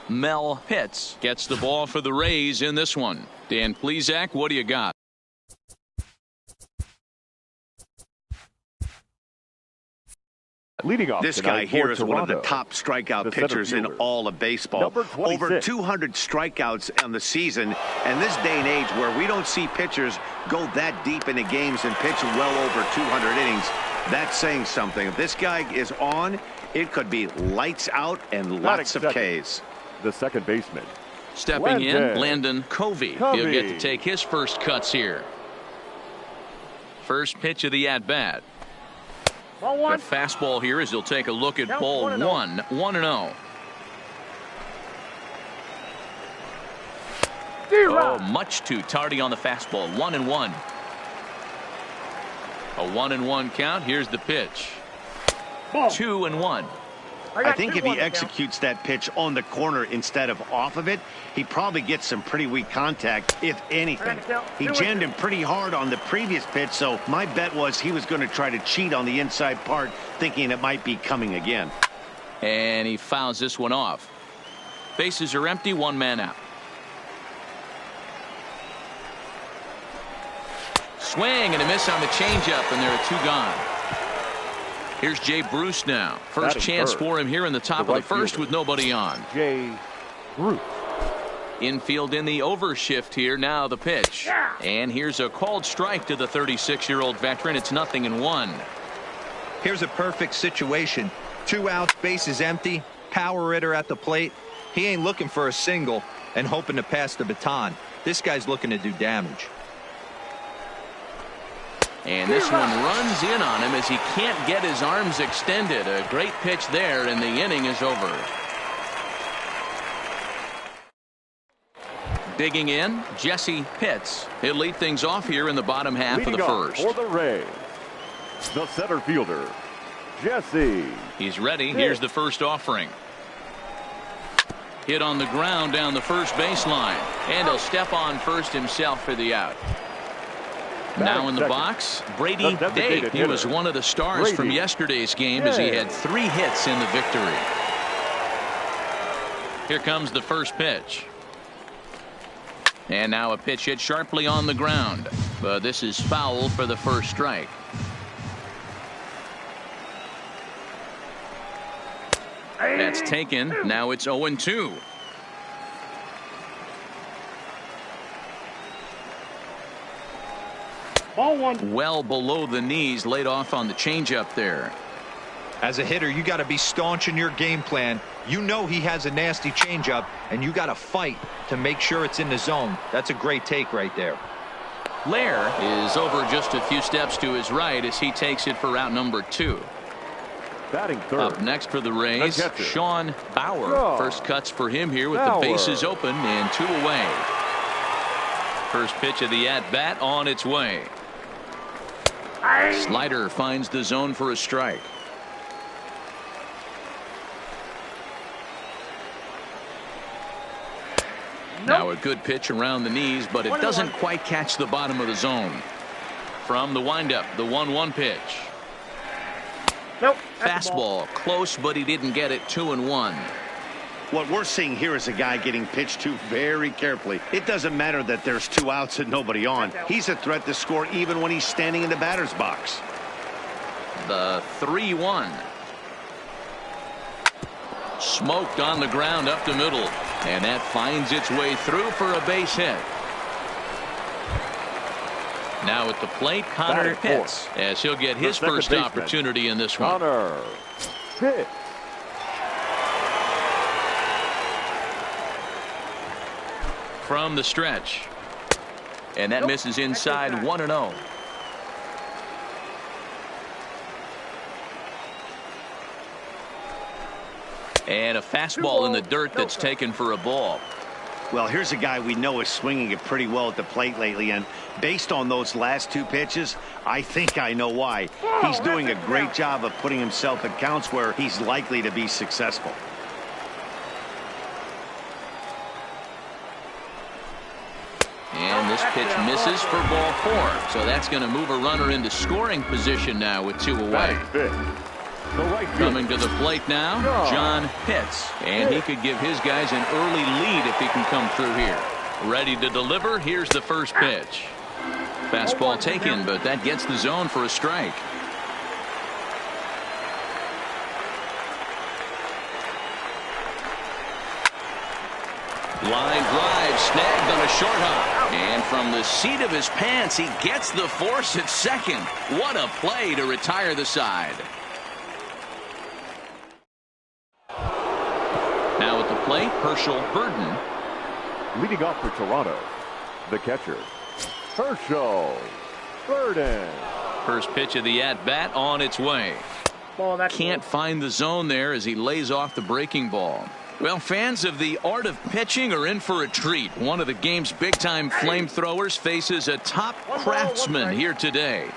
Mel Pitts gets the ball for the Rays in this one. Dan Plesac, what do you got? Leading off this tonight guy here is one of the Toronto, top strikeout pitchers in all of baseball. Over 200 strikeouts on the season, and this day and age where we don't see pitchers go that deep into games and pitch well over 200 innings, that's saying something. If this guy is on, it could be lights out and lots of Ks. The second baseman. Stepping in, Landon Covey. He'll get to take his first cuts here. First pitch of the at-bat. The fastball here as he'll take a look at ball 1, 1-0. Oh, much too tardy on the fastball. 1-1. A 1-1 count. Here's the pitch. 2-1. I think if he executes that pitch on the corner instead of off of it, he probably gets some pretty weak contact, if anything. He jammed him pretty hard on the previous pitch, so my bet was he was going to try to cheat on the inside part, thinking it might be coming again. And he fouls this one off. Bases are empty, one man out. Swing and a miss on the changeup, and there are two gone. Here's Jay Bruce now. First chance for him here in the top of the first with nobody on. Jay Bruce. Infield in the overshift here. Now the pitch. And here's a called strike to the 36-year-old veteran. It's 0-1. Here's a perfect situation. 2 outs, bases empty, power hitter at the plate. He ain't looking for a single and hoping to pass the baton. This guy's looking to do damage. And this one runs in on him as he can't get his arms extended. A great pitch there, and the inning is over. Digging in, Jesse Pitts. He'll lead things off here in the bottom half of the first. For the Rays, the center fielder, Jesse. He's ready. Here's the first offering. Hit on the ground down the first baseline. And he'll step on first himself for the out. Now in the box, Brady Day. He was one of the stars from yesterday's game as he had 3 hits in the victory. Here comes the first pitch. And now a pitch hit sharply on the ground. But this is foul for the first strike. That's taken. Now it's 0-2. Ball 1. Well below the knees, laid off on the changeup there. As a hitter, you got to be staunch in your game plan. You know he has a nasty changeup, and you got to fight to make sure it's in the zone. That's a great take right there. Lair is over just a few steps to his right as he takes it for route number 2. Batting third. Up next for the Rays, Sean Bauer. First cuts for him here with the bases open and 2 away. First pitch of the at-bat on its way. Slider finds the zone for a strike. Now a good pitch around the knees, but it doesn't quite catch the bottom of the zone. From the windup, the 1-1 pitch. Fastball close, but he didn't get it. 2-1. What we're seeing here is a guy getting pitched to very carefully. It doesn't matter that there's 2 outs and nobody on. He's a threat to score even when he's standing in the batter's box. The 3-1. Smoked on the ground up the middle. And that finds its way through for a base hit. Now at the plate, Connor Pitts, as he'll get his first opportunity in this one. Connor Pitts. From the stretch. And that misses inside. 1-0. And a fastball in the dirt that's taken for a ball. Well, here's a guy we know is swinging it pretty well at the plate lately, and based on those last 2 pitches, I think I know why. He's doing a great job of putting himself at counts where he's likely to be successful. And this pitch misses for ball 4. So that's going to move a runner into scoring position now with 2 away. The right fielder. Coming to the plate now, John Pitts. And he could give his guys an early lead if he can come through here. Ready to deliver. Here's the first pitch. Fastball taken, but that gets the zone for a strike. Line drive snagged on a short hop. And from the seat of his pants, he gets the force at second. What a play to retire the side. Now at the plate, Herschel Burden. Leading off for Toronto, the catcher, Herschel Burden. First pitch of the at-bat on its way. Can't find the zone there as he lays off the breaking ball. Well, fans of the art of pitching are in for a treat. One of the game's big-time flamethrowers faces a top craftsman here today.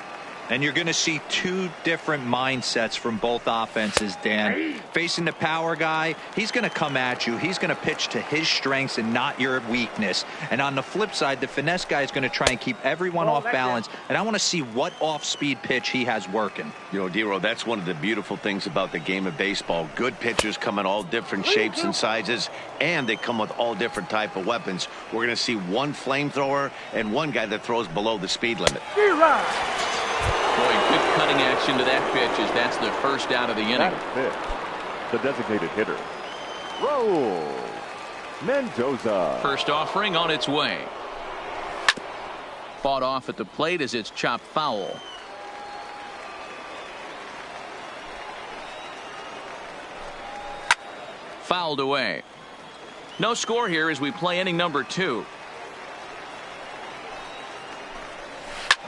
And you're going to see two different mindsets from both offenses, Dan. Facing the power guy, he's going to come at you. He's going to pitch to his strengths and not your weakness. And on the flip side, the finesse guy is going to try and keep everyone off balance. And I want to see what off-speed pitch he has working. You know, Dero, that's one of the beautiful things about the game of baseball. Good pitchers come in all different shapes and sizes, and they come with all different type of weapons. We're going to see one flamethrower and one guy that throws below the speed limit. Boy, good cutting action to that pitch as that's the first out of the inning. The designated hitter, Raul Mendoza. First offering on its way. Fought off at the plate as it's chopped foul. Fouled away. No score here as we play inning number 2.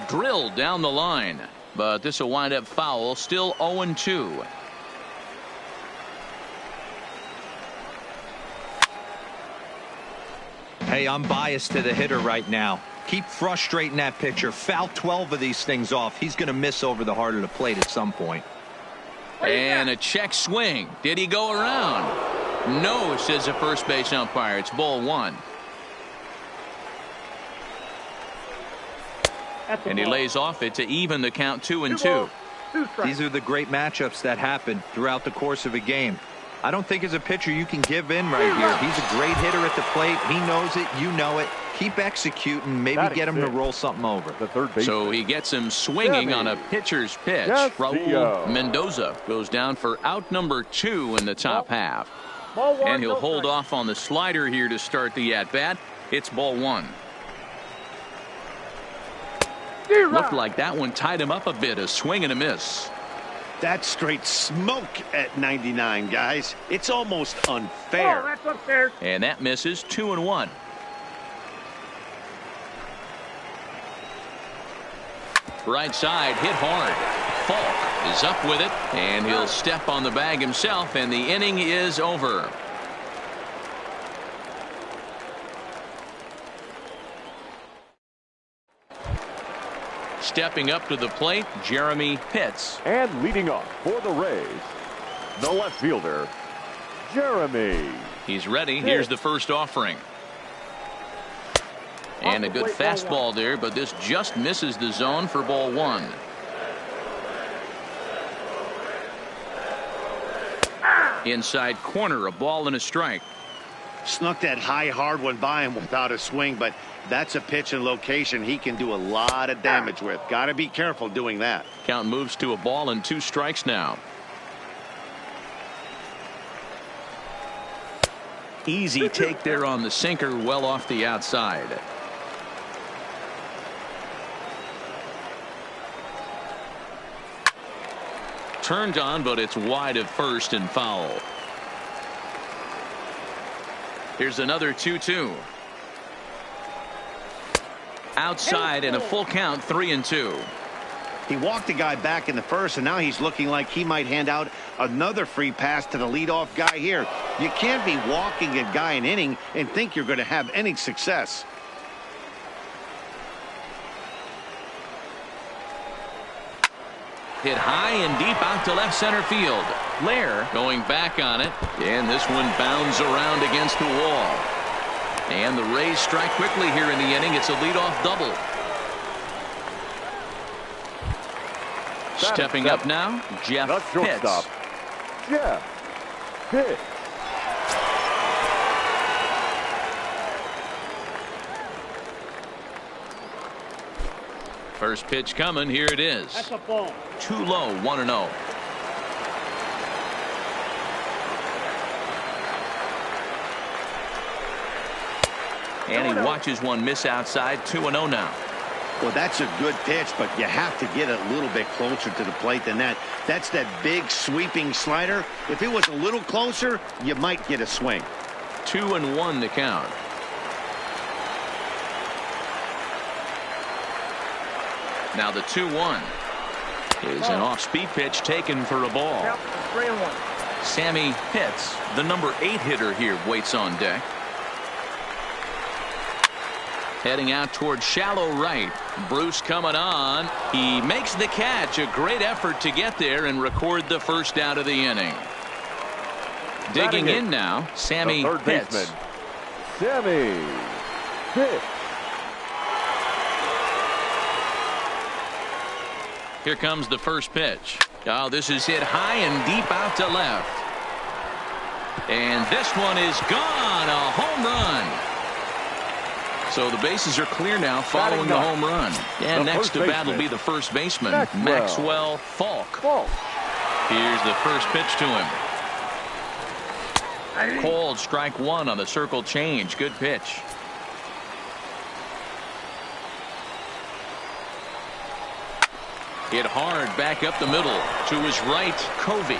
Drilled down the line, but this will wind up foul. Still 0-2. Hey, I'm biased to the hitter right now. Keep frustrating that pitcher. Foul 12 of these things off. He's going to miss over the heart of the plate at some point. And a check swing. Did he go around? No, says the first base umpire. It's ball 1. And he lays off it to even the count 2-2. These are the great matchups that happen throughout the course of a game. I don't think as a pitcher you can give in right here. He's a great hitter at the plate. He knows it. You know it. Keep executing. Maybe get him to roll something over. The third base. So he gets him swinging on a pitcher's pitch. Raul Mendoza goes down for out number 2 in the top half. And he'll hold off on the slider here to start the at-bat. It's ball 1. Looked like that one tied him up a bit. A swing and a miss. That's straight smoke at 99, guys. It's almost unfair. And that misses. 2-1. Right side hit hard. Falk is up with it, and he'll step on the bag himself, and the inning is over. Stepping up to the plate, Jeremy Pitts. And leading off for the Rays, the left fielder, Jeremy. He's ready. Here's the first offering. And a good fastball there, but this just misses the zone for ball 1. Inside corner, a ball and a strike. Snuck that high hard one by him without a swing, but that's a pitch and location he can do a lot of damage with. Got to be careful doing that. Count moves to a ball and 2 strikes now. Easy take there on the sinker, well off the outside. Turned on, but it's wide of first and foul. Here's another 2-2. Outside and a full count, 3-2. He walked the guy back in the first, and now he's looking like he might hand out another free pass to the leadoff guy here. You can't be walking a guy an inning and think you're going to have any success. Hit high and deep out to left center field. Lair going back on it, and this one bounds around against the wall. And the Rays strike quickly here in the inning. It's a leadoff double. Stepping up now, Jeff Pitts. Jeff Pitts. First pitch coming. Here it is. That's a ball. Too low. 1-0. And he watches one miss outside. 2-0 now. Well, that's a good pitch, but you have to get a little bit closer to the plate than that. That's that big sweeping slider. If it was a little closer, you might get a swing. 2-1 the count. Now the 2-1 is an off-speed pitch taken for a ball. 3-1. Sammy Pitts, the number 8 hitter here, waits on deck. Heading out towards shallow right. Bruce coming on. He makes the catch. A great effort to get there and record the first out of the inning. Digging in now, Sammy Pitts. Sammy Pitts. Here comes the first pitch. Oh, this is hit high and deep out to left. And this one is gone. A home run. So the bases are clear now following the home run. And next to bat will be the first baseman, Maxwell Falk. Here's the first pitch to him. Called strike one on the circle change. Good pitch. Hit hard back up the middle to his right, Covey.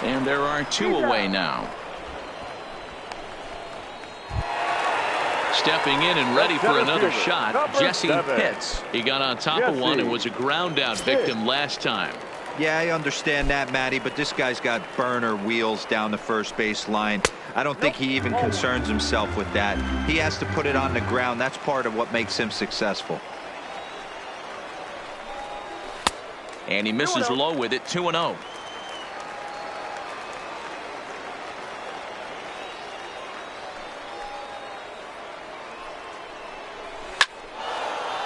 And there are 2 away now. Stepping in and ready for another shot, Jesse Pitts. He got on top of one and was a ground out victim last time. Yeah, I understand that, Matty, but this guy's got burner wheels down the first base line. I don't think he even concerns himself with that. He has to put it on the ground. That's part of what makes him successful. And he misses low with it. 2-0.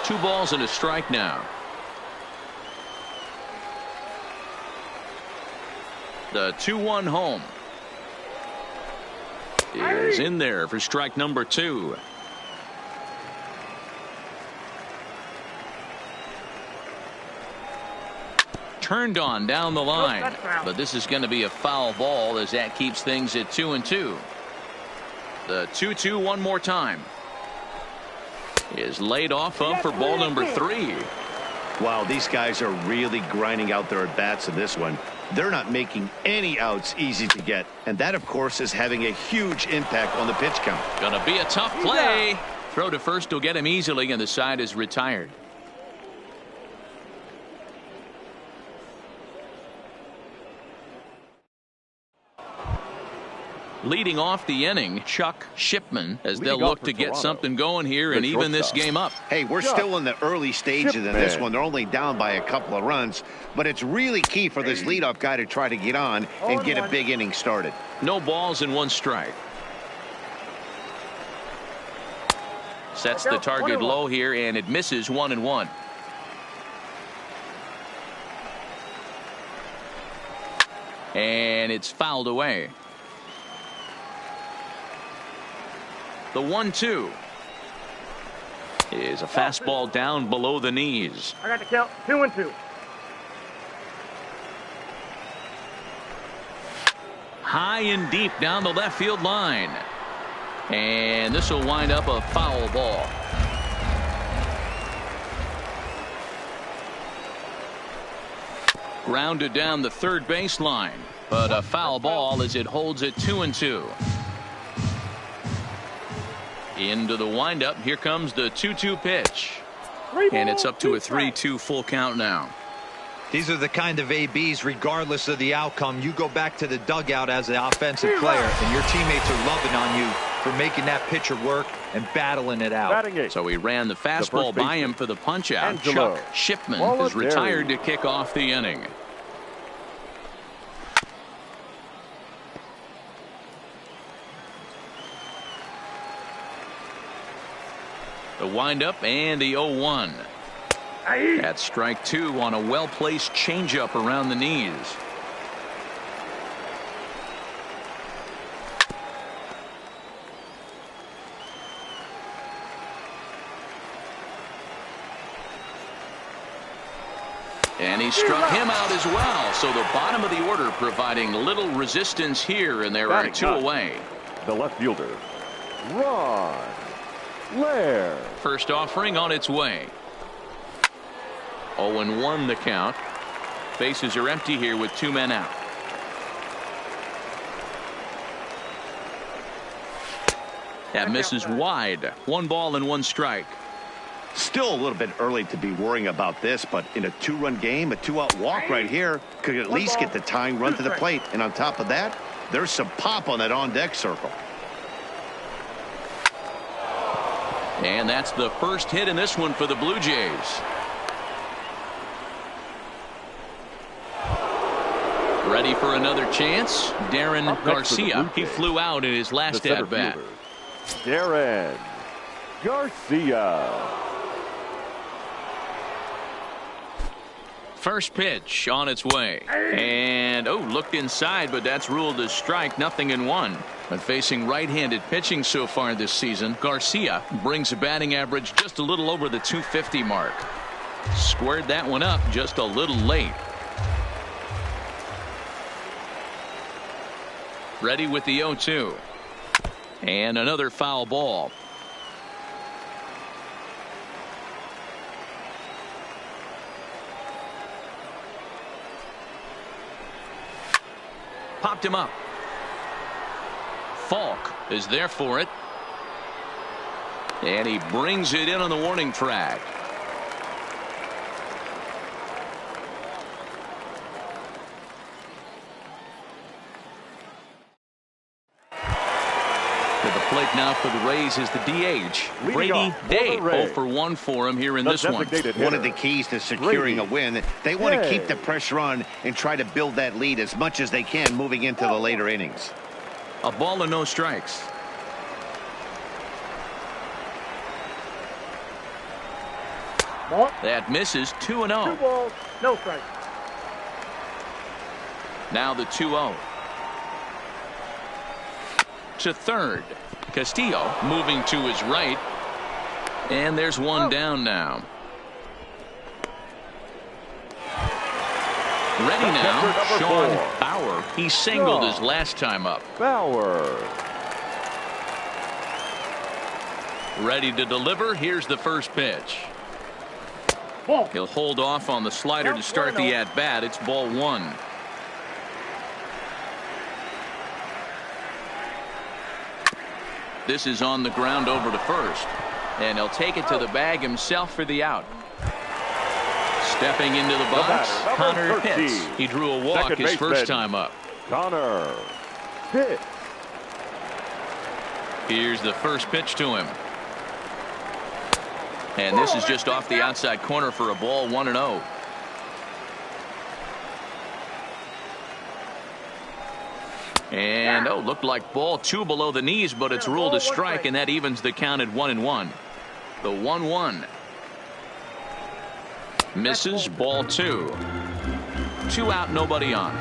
Two balls and a strike now. The 2-1 home is in there for strike number 2. Turned on down the line, but this is going to be a foul ball as that keeps things at 2-2. The 2-2 one more time is laid off up for ball number 3. Wow, these guys are really grinding out their at-bats in this one. They're not making any outs easy to get, and that of course is having a huge impact on the pitch count. Gonna be a tough play. Throw to first will get him easily, and the side is retired. Leading off the inning, Chuck Shipman, as they'll look to get something going here and even this game up. Hey, we're still in the early stages of this one. They're only down by a couple of runs, but it's really key for this leadoff guy to try to get on and get a big inning started. No balls and 1 strike. Sets the target low here, and it misses. 1-1. And it's fouled away. The 1-2 is a fastball down below the knees. I got the count. 2-2. High and deep down the left field line. And this will wind up a foul ball. Grounded down the third baseline, but a foul ball as it holds it 2-2. Into the windup. Here comes the 2-2 pitch. And it's up to a 3-2 full count now. These are the kind of ABs, regardless of the outcome. You go back to the dugout as an offensive player, and your teammates are loving on you for making that pitcher work and battling it out. So he ran the fastball by him for the punch out. Chuck Shipman is retired to kick off the inning. The windup and the 0-1. That's strike 2 on a well-placed changeup around the knees. And he struck him out as well. So the bottom of the order providing little resistance here, and there are two away. The left fielder, Ron Lehr. First offering on its way. 0-1 the count. Bases are empty here with 2 men out. That misses wide. 1 ball and 1 strike. Still a little bit early to be worrying about this, but in a 2-run game, a 2-out walk right here could at least get the tying run to the plate. And on top of that, there's some pop on that on-deck circle. And that's the first hit in this one for the Blue Jays. Ready for another chance. Darren Garcia. He flew out in his last at-bat. Darren Garcia. First pitch on its way. And, looked inside, but that's ruled as strike. 0-1. But facing right-handed pitching so far this season, Garcia brings a batting average just a little over the 250 mark. Squared that one up just a little late. Ready with the 0-2. And another foul ball. Popped him up. Falk is there for it. And he brings it in on the warning track. To the plate now for the Rays is the DH. Brady Day. 0-1 for him here in this one. One of the keys to securing a win. They want to keep the pressure on and try to build that lead as much as they can moving into the later innings. A ball and no strikes. That misses. 2-0. 2 balls, no strikes. Now the 2-0. To third. Castillo moving to his right. And there's one down now. Ready now, Sean Bauer. He singled his last time up. Bauer. Ready to deliver. Here's the first pitch. He'll hold off on the slider to start the at-bat. It's ball 1. This is on the ground over to first. And he'll take it to the bag himself for the out. Stepping into the box, Connor Pitts. He drew a walk his first time up. Connor Pitts. Here's the first pitch to him. And this is just off the outside corner for a ball. 1-0. And looked like ball 2 below the knees, but it's ruled a strike, and that evens the count at 1-1. The 1-1 misses. Ball 2. 2 out, nobody on.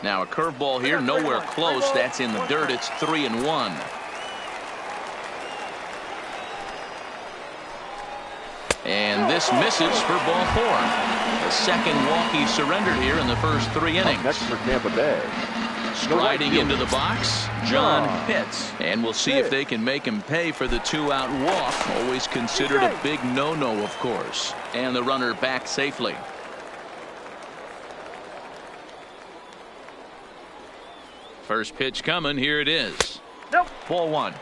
Now a curveball here, nowhere close. That's in the dirt. It's 3-1. And this misses for ball 4. The second walk he surrendered here in the first 3 innings. Next for Tampa Bay. Striding into the box, John Pitts. And we'll see if they can make him pay for the 2-out walk. Always considered a big no-no, of course. And the runner back safely. First pitch coming. Here it is. Ball 1.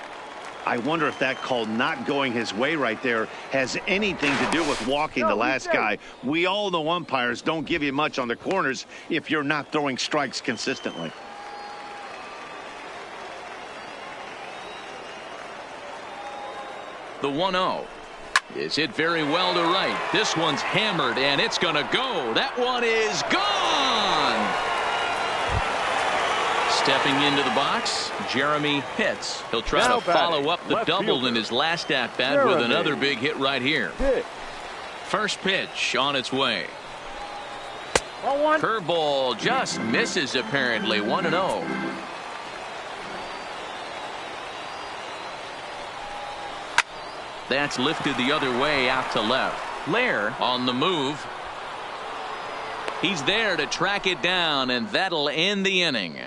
I wonder if that call not going his way right there has anything to do with walking the last guy. We all know umpires don't give you much on the corners if you're not throwing strikes consistently. The 1-0 is hit very well to right. This one's hammered, and it's going to go. That one is gone. Stepping into the box, Jeremy Pitts. He'll try to follow up the double in his last at-bat with another big hit right here. First pitch on its way. Curveball just misses apparently. 1-0. That's lifted the other way out to left. Lair on the move. He's there to track it down, and that'll end the inning.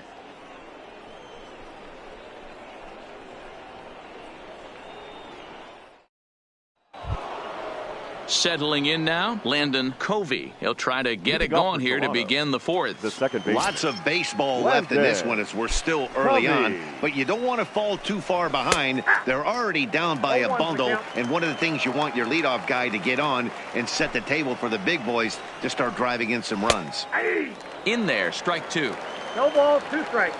Settling in now, Landon Covey. He'll try to get it going here to begin the fourth. The second base. Lots of baseball left in this one as we're still early on, but you don't want to fall too far behind. They're already down by a bundle, and one of the things you want your leadoff guy to get on and set the table for the big boys to start driving in some runs. In there, strike two. No balls, 2 strikes.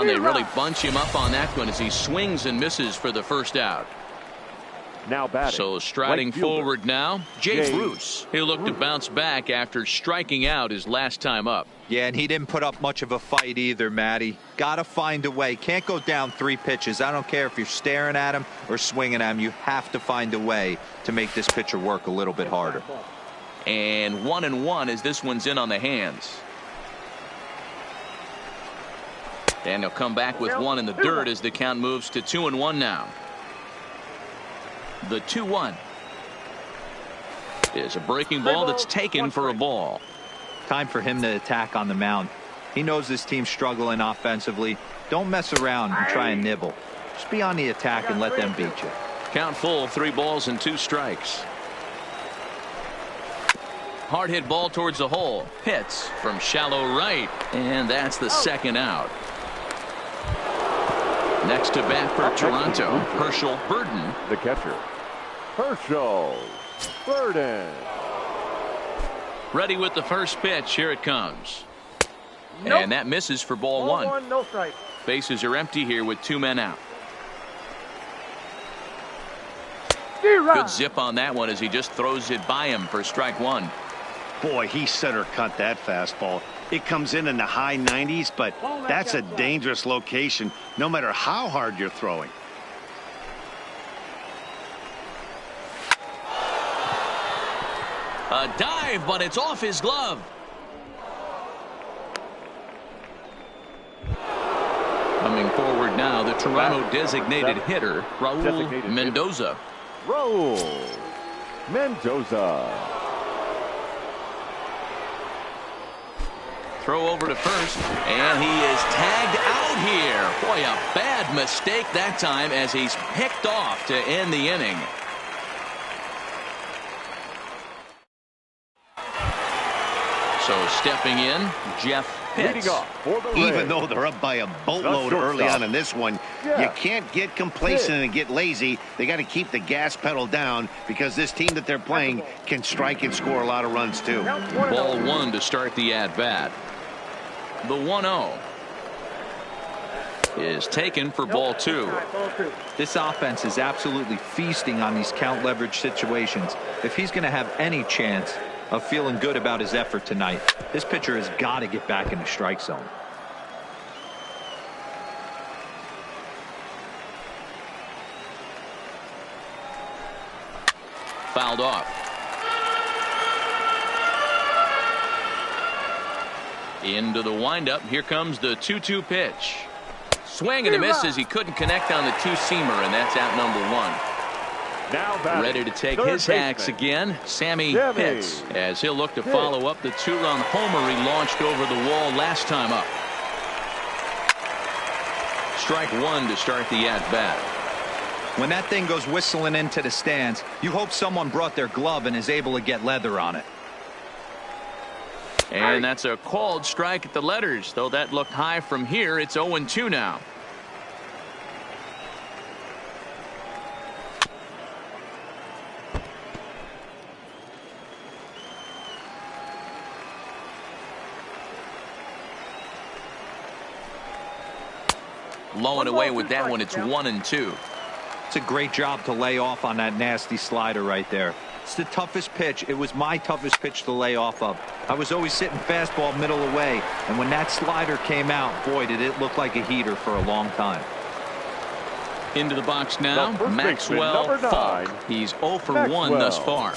They really bunch him up on that one as he swings and misses for the first out. Now batting. So striding forward now, Jay Bruce. He'll look to bounce back after striking out his last time up. Yeah, and he didn't put up much of a fight either, Matty. Got to find a way. Can't go down 3 pitches. I don't care if you're staring at him or swinging at him. You have to find a way to make this pitcher work a little bit harder. And 1-1 as this one's in on the hands. And he'll come back with one in the dirt as the count moves to 2-1 now. The 2-1 is a breaking ball that's taken for a ball. Time for him to attack on the mound. He knows this team's struggling offensively. Don't mess around and try and nibble. Just be on the attack and let them beat you. Count full, 3 balls and 2 strikes. Hard hit ball towards the hole. Hits from shallow right. And that's the second out. Next to bat for Toronto, Herschel Burden. The catcher, Herschel Burden. Ready with the first pitch. Here it comes. Nope. And that misses for ball 1. No strike. Bases are empty here with 2 men out. Good zip on that one as he just throws it by him for strike 1. Boy, he center cut that fastball. It comes in the high 90s, but that's a dangerous location no matter how hard you're throwing. A dive, but it's off his glove. Coming forward now, the Toronto designated hitter, Raul Mendoza. Raul Mendoza. Throw over to first, and he is tagged out here. Boy, a bad mistake that time as he's picked off to end the inning. So stepping in, Jeff Pitts. Even though they're up by a boatload early on in this one, you can't get complacent and get lazy. They got to keep the gas pedal down because this team that they're playing can strike and score a lot of runs too. Ball 1 to start the at-bat. The 1-0 is taken for ball 2. This offense is absolutely feasting on these count leverage situations. If he's going to have any chance of feeling good about his effort tonight, this pitcher has got to get back in the strike zone. Fouled off. Into the windup. Here comes the 2-2 pitch. Swing and a miss as he couldn't connect on the 2-seamer, and that's out number 1. Now ready to take his hacks again, Sammy Pitts, as he'll look to follow up the 2-run homer he launched over the wall last time up. Strike 1 to start the at-bat. When that thing goes whistling into the stands, you hope someone brought their glove and is able to get leather on it. And that's a called strike at the letters, though that looked high from here. It's 0-2 now. Low and away with that one. It's 1-2. It's a great job to lay off on that nasty slider right there. It's the toughest pitch. It was my toughest pitch to lay off of. I was always sitting fastball middle away, and when that slider came out, boy, did it look like a heater for a long time. Into the box now, Maxwell Falk. He's 0 for 1 thus far.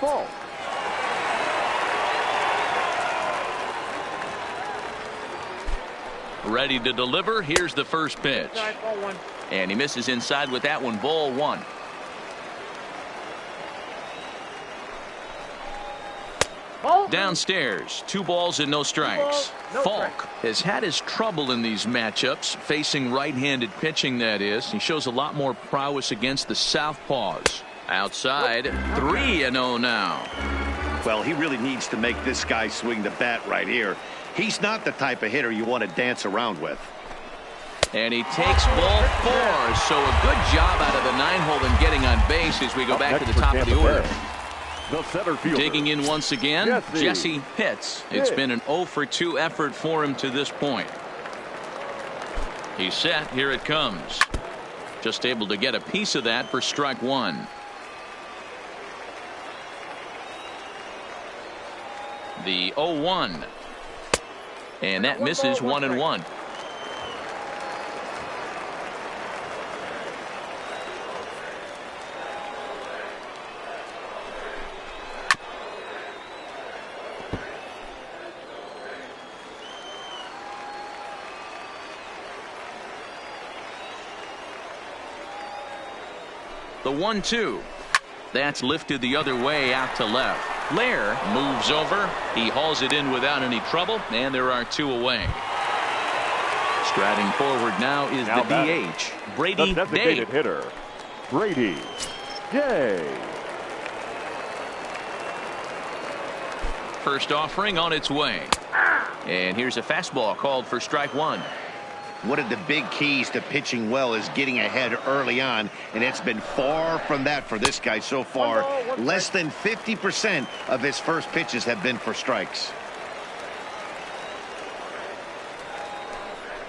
Falk. Ready to deliver. Here's the first pitch. And he misses inside with that one. Ball one. Downstairs, 2 balls and no strikes. Falk has had his trouble in these matchups, facing right-handed pitching, that is. He shows a lot more prowess against the southpaws. Outside, 3-0 now. Well, he really needs to make this guy swing the bat right here. He's not the type of hitter you want to dance around with. And he takes ball 4. So a good job out of the 9-hole in getting on base as we go back to the top of the order. The center fielder. Digging in once again, Jesse Pitts. It's been an 0-for-2 effort for him to this point. He's set. Here it comes. Just able to get a piece of that for strike 1. The 0-1. And that misses 1-1. The 1-2. That's lifted the other way out to left. Lair moves over. He hauls it in without any trouble, and there are 2 away. Striding forward now is the DH, Brady the designated Day. hitter, Brady Day. First offering on its way. And here's a fastball called for strike 1. One of the big keys to pitching well is getting ahead early on, and it's been far from that for this guy so far. Less than 50% of his first pitches have been for strikes.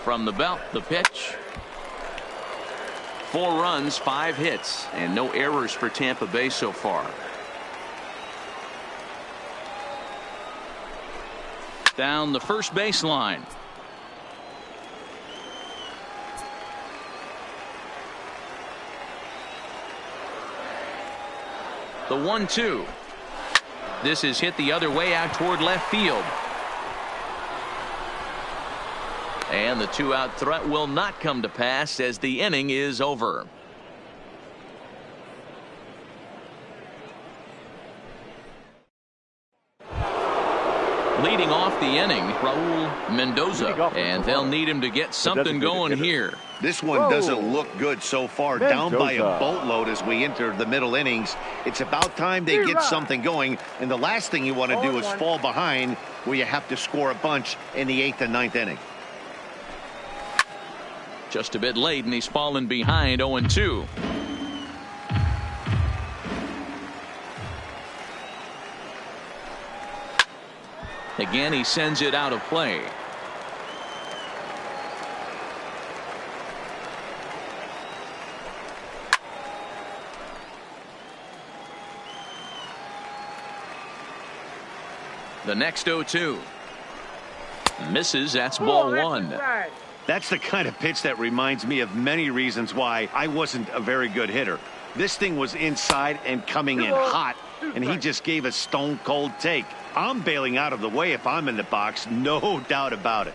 From the belt, the pitch. 4 runs, 5 hits, and no errors for Tampa Bay so far. Down the first baseline. The 1-2. This is hit the other way out toward left field. And the 2-out threat will not come to pass as the inning is over. Leading off the inning, Raul Mendoza, and they'll need him to get something going here. This one doesn't look good so far. Down by a boatload as we enter the middle innings. It's about time they get something going, and the last thing you want to do is fall behind where you have to score a bunch in the 8th and 9th inning. Just a bit late, and he's fallen behind 0-2. Again, he sends it out of play. The next 0-2. Misses. That's ball 1. That's the kind of pitch that reminds me of many reasons why I wasn't a very good hitter. This thing was inside and coming in hot, and he just gave a stone cold take. I'm bailing out of the way if I'm in the box, no doubt about it.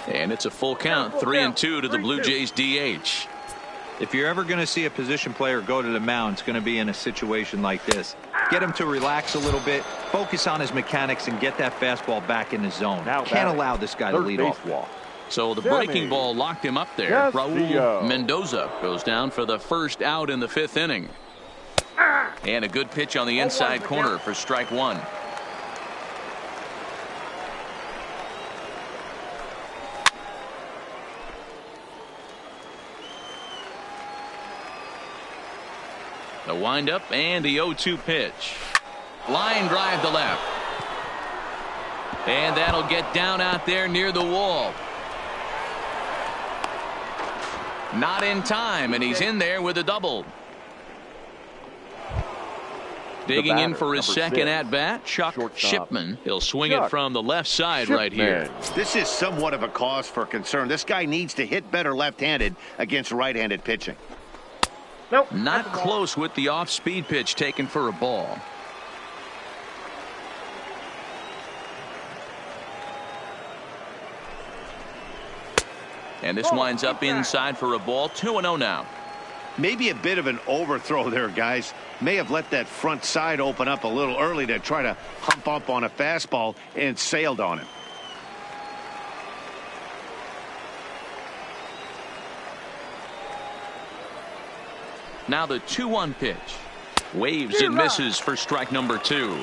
And it's a full count, 3-2 to the Blue Jays DH. If you're ever going to see a position player go to the mound, it's going to be in a situation like this. Get him to relax a little bit, focus on his mechanics, and get that fastball back in the zone. Can't allow this guy to lead off. So the breaking ball locked him up there. Raul Mendoza goes down for the first out in the 5th inning. And a good pitch on the inside corner for strike 1. The windup and the 0-2 pitch. Line drive to left. And that'll get down out there near the wall. Not in time, and he's in there with a double. Digging in for his second at-bat, Chuck Shipman. He'll swing it from the left side right here. This is somewhat of a cause for concern. This guy needs to hit better left-handed against right-handed pitching. Not close with the off-speed pitch taken for a ball. And this winds up inside for a ball. 2-0 now. Maybe a bit of an overthrow there, guys. May have let that front side open up a little early to try to hump up on a fastball and sailed on it. Now the 2-1 pitch. Waves and misses for strike number 2.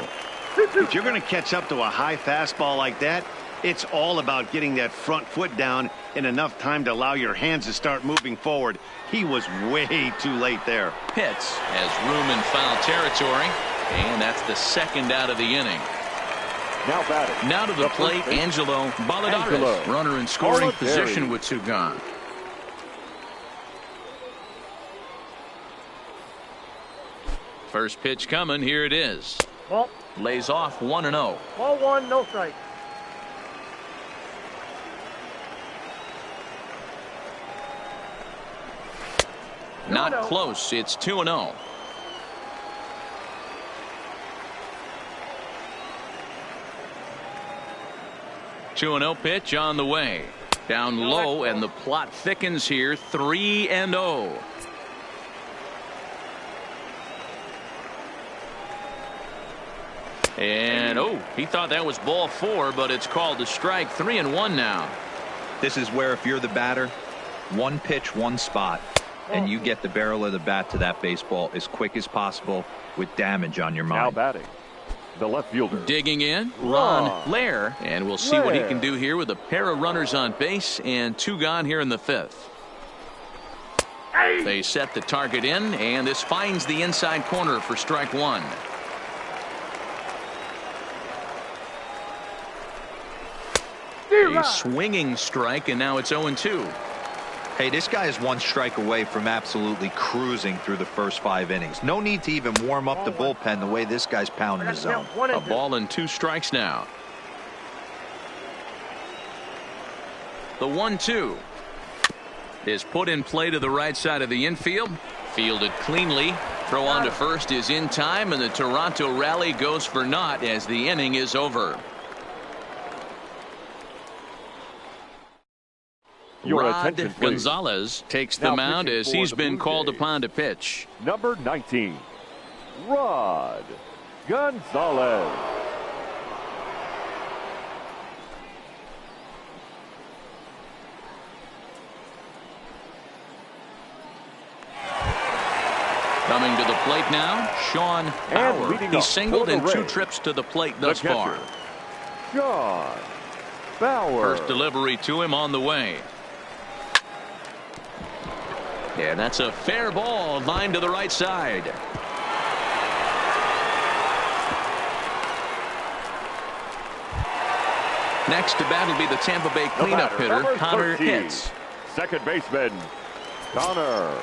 If you're going to catch up to a high fastball like that, it's all about getting that front foot down in enough time to allow your hands to start moving forward. He was way too late there. Pitts has room in foul territory, and that's the second out of the inning. Now batting. Now to the plate, Angelo Balladares. Runner in scoring position with 2 gone. First pitch coming. Here it is. Ball. Lays off 1-0. Ball 1, no strike. Not close. It's 2-0. Pitch on the way. Down low, and the plot thickens here. 3-0. And he thought that was ball 4, but it's called a strike. 3-1 now. This is where, if you're the batter, one pitch, one spot, and you get the barrel of the bat to that baseball as quick as possible with damage on your mind. Now batting, the left fielder. Digging in, Ron Lair, and we'll see what he can do here with a pair of runners on base and 2 gone here in the 5th. They set the target in, and this finds the inside corner for strike 1. A swinging strike, and now it's 0-2. Hey, this guy is 1 strike away from absolutely cruising through the first 5 innings. No need to even warm up the bullpen the way this guy's pounding the zone. A ball and 2 strikes now. The 1-2 is put in play to the right side of the infield. Fielded cleanly. Throw on to first is in time, and the Toronto rally goes for naught as the inning is over. Rod Gonzalez takes the mound as he's been called upon to pitch. Number 19, Rod Gonzalez. Coming to the plate now, Sean Bauer. He singled in 2 trips to the plate thus far. Sean Bauer. First delivery to him on the way. And that's a fair ball, lined to the right side. Next to bat will be the Tampa Bay cleanup hitter, Connor Hitz. Second baseman, Connor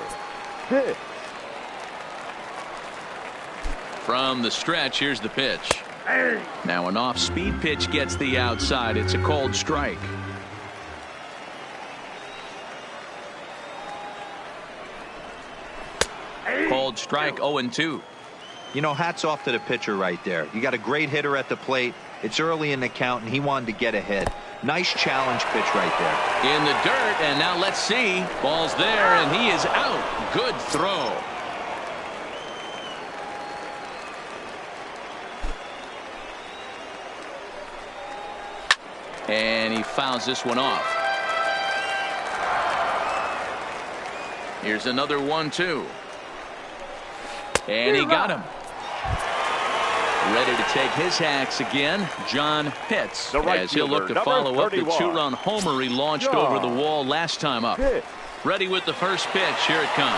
Hitz. From the stretch, here's the pitch. Now an off-speed pitch gets the outside. It's a called strike. Called strike, 0-2. You know, hats off to the pitcher right there. You got a great hitter at the plate. It's early in the count, and he wanted to get ahead. Nice challenge pitch right there. In the dirt, and now let's see. Ball's there, and he is out. Good throw. And he fouls this one off. Here's another 1-2. And he got him. Ready to take his hacks again, John Pitts, as he'll look to follow up the 2-run homer he launched over the wall last time up. Ready with the first pitch. Here it comes.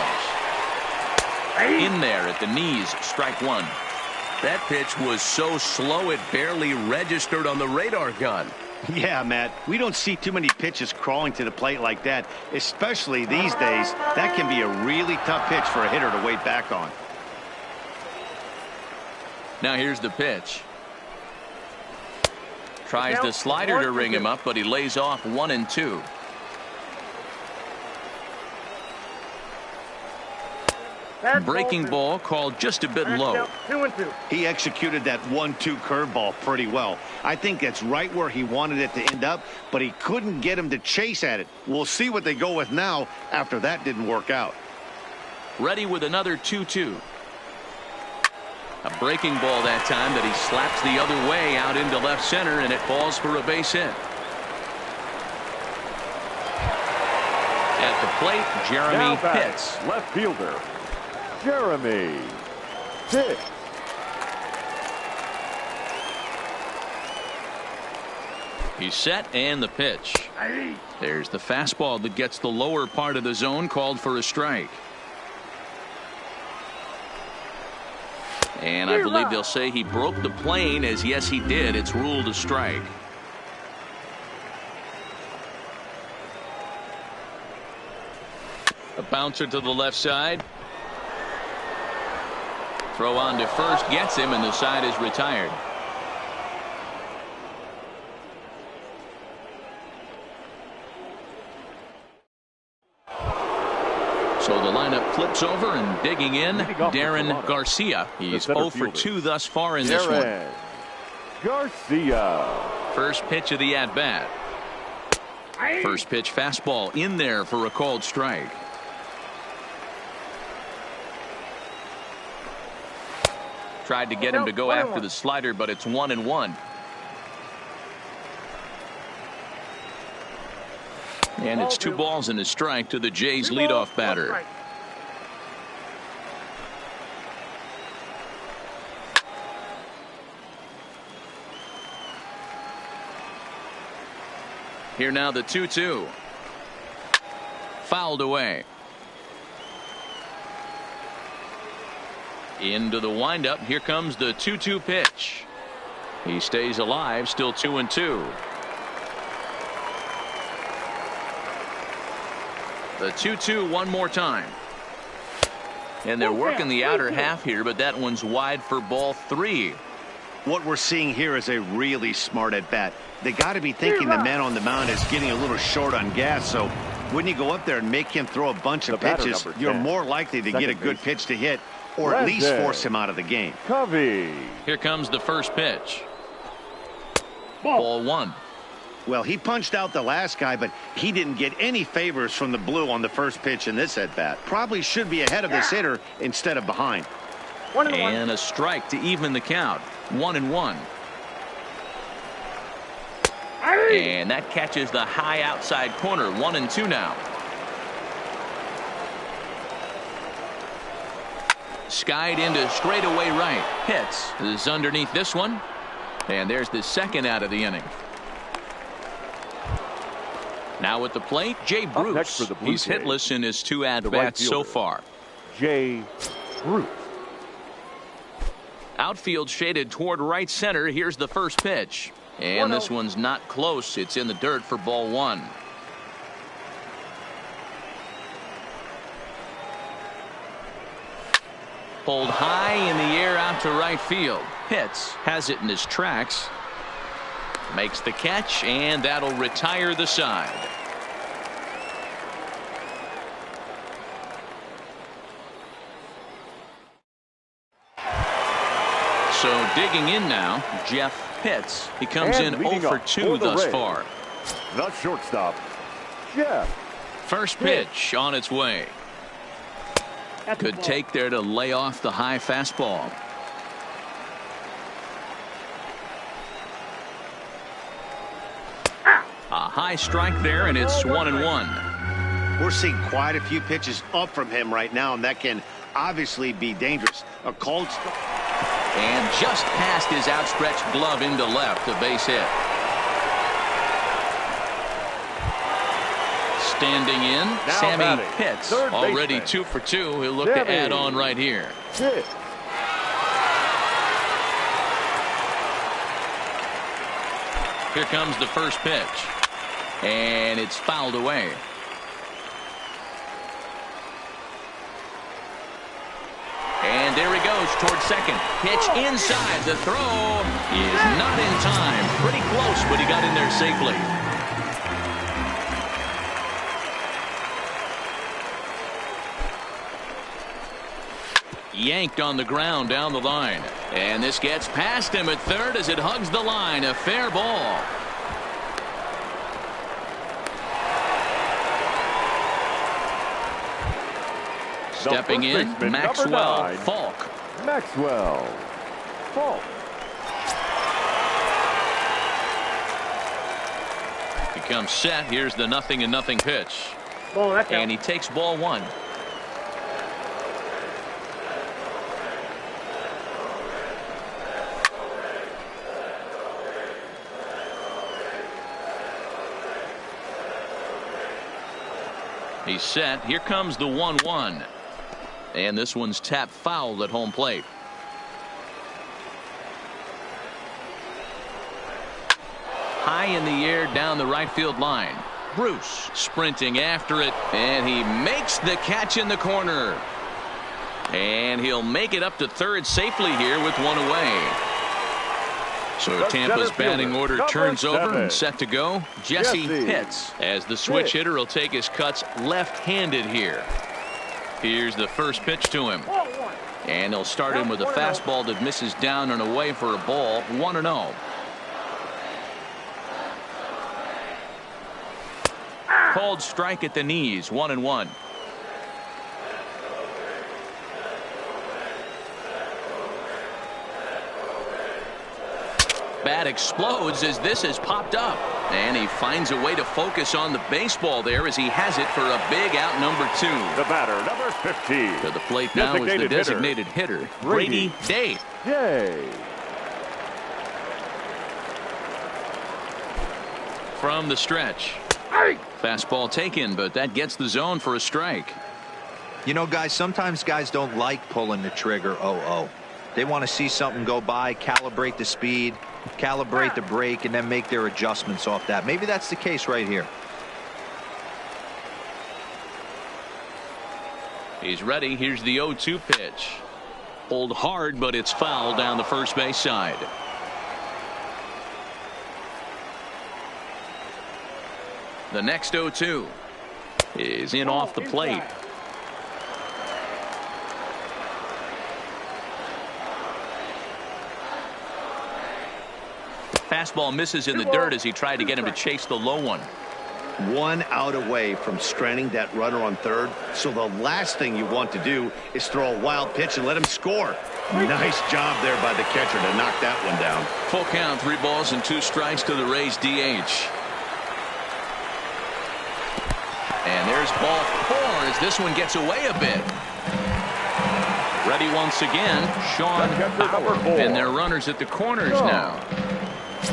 In there at the knees, strike 1. That pitch was so slow it barely registered on the radar gun. Yeah, Matt, we don't see too many pitches crawling to the plate like that, especially these days. That can be a really tough pitch for a hitter to wait back on. Now here's the pitch. Tries the slider to ring him up, but he lays off 1-2. Breaking ball called just a bit low. 2-2. He executed that 1-2 curveball pretty well. I think that's right where he wanted it to end up, but he couldn't get him to chase at it. We'll see what they go with now after that didn't work out. Ready with another 2-2. A breaking ball that time that he slaps the other way out into left center, and it falls for a base hit. At the plate, Jeremy Pitts. Left fielder, Jeremy Pitts. He's set, and the pitch. There's the fastball that gets the lower part of the zone, called for a strike. And I believe they'll say he broke the plane, as yes he did. It's ruled a strike. A bouncer to the left side. Throw on to first gets him, and the side is retired. So the lineup flips over, and digging in, Darren Garcia. He's 0 for 2 thus far in this one. Garcia. First pitch of the at-bat. First pitch fastball in there for a called strike. Tried to get him to go after the slider, but it's 1-1. And it's 2 balls and a strike to the Jays leadoff batter. Here now the 2-2. Fouled away. Into the windup. Here comes the 2-2 pitch. He stays alive, still 2-2. The 2-2 one more time. And they're working the outer half here, but that one's wide for ball 3. What we're seeing here is a really smart at bat. They got to be thinking the man on the mound is getting a little short on gas, so when you go up there and make him throw a bunch of pitches, you're more likely to get a good pitch to hit, or at least force him out of the game. Covey. Here comes the first pitch. Ball 1. Well, he punched out the last guy, but he didn't get any favors from the blue on the first pitch in this at-bat. Probably should be ahead of this hitter instead of behind. And a strike to even the count. 1-1. And that catches the high outside corner. 1-2 now. Skied into straightaway right. Pitts is underneath this one. And there's the second out of the inning. Now at the plate, Jay Bruce. He's hitless in his 2 at-bats so far. Jay Bruce. Outfield shaded toward right center. Here's the first pitch. And this one's not close. It's in the dirt for ball 1. Pulled high in the air out to right field. Pitts has it in his tracks. Makes the catch, and that'll retire the side. So digging in now, Jeff Pitts. He comes in 0 for 2 thus far. The shortstop, Jeff. First pitch on its way. Good take there to lay off the high fastball. A high strike there, and it's 1-1. We're seeing quite a few pitches up from him right now, and that can obviously be dangerous. A cold and just past his outstretched glove into left, a base hit. Standing in, now Sammy Pitts, already 2 for 2. He'll look to add on right here. Pitts. Here comes the first pitch. And it's fouled away. And there he goes toward second. Pitch inside. The throw is not in time. Pretty close, but he got in there safely. Yanked on the ground down the line. And this gets past him at third as it hugs the line. A fair ball. Stepping in, Maxwell Falk. Maxwell Falk. Becomes set. Here's the 0-0 pitch. And he takes ball one. He's set. Here comes the 1-1. And this one's tapped foul at home plate. High in the air down the right field line. Bruce sprinting after it, and he makes the catch in the corner. And he'll make it up to third safely here with one away. So Tampa's batting order turns over and set to go. Jesse Pitts as the switch hitter will take his cuts left-handed here. Here's the first pitch to him. And he'll start him with a fastball that misses down and away for a ball. 1-0. Called strike at the knees. 1-1. Bat explodes as this has popped up. And he finds a way to focus on the baseball there as he has it for a big out number 2. The batter, number 15. To the plate now is the designated hitter, Brady Day. From the stretch. Fastball taken, but that gets the zone for a strike. You know, guys, sometimes guys don't like pulling the trigger 0-0. They want to see something go by, calibrate the speed, calibrate the break, and then make their adjustments off that. Maybe that's the case right here. He's ready. Here's the 0-2 pitch. Pulled hard, but it's foul down the first base side. The next 0-2 is in off the plate. Fastball misses in the dirt as he tried to get him to chase the low one. 1 out away from stranding that runner on third. So the last thing you want to do is throw a wild pitch and let him score. Nice job there by the catcher to knock that one down. Full count, 3 balls and 2 strikes to the Rays DH. And there's ball 4 as this one gets away a bit. Ready once again, Sean Bauer. And they're runners at the corners now.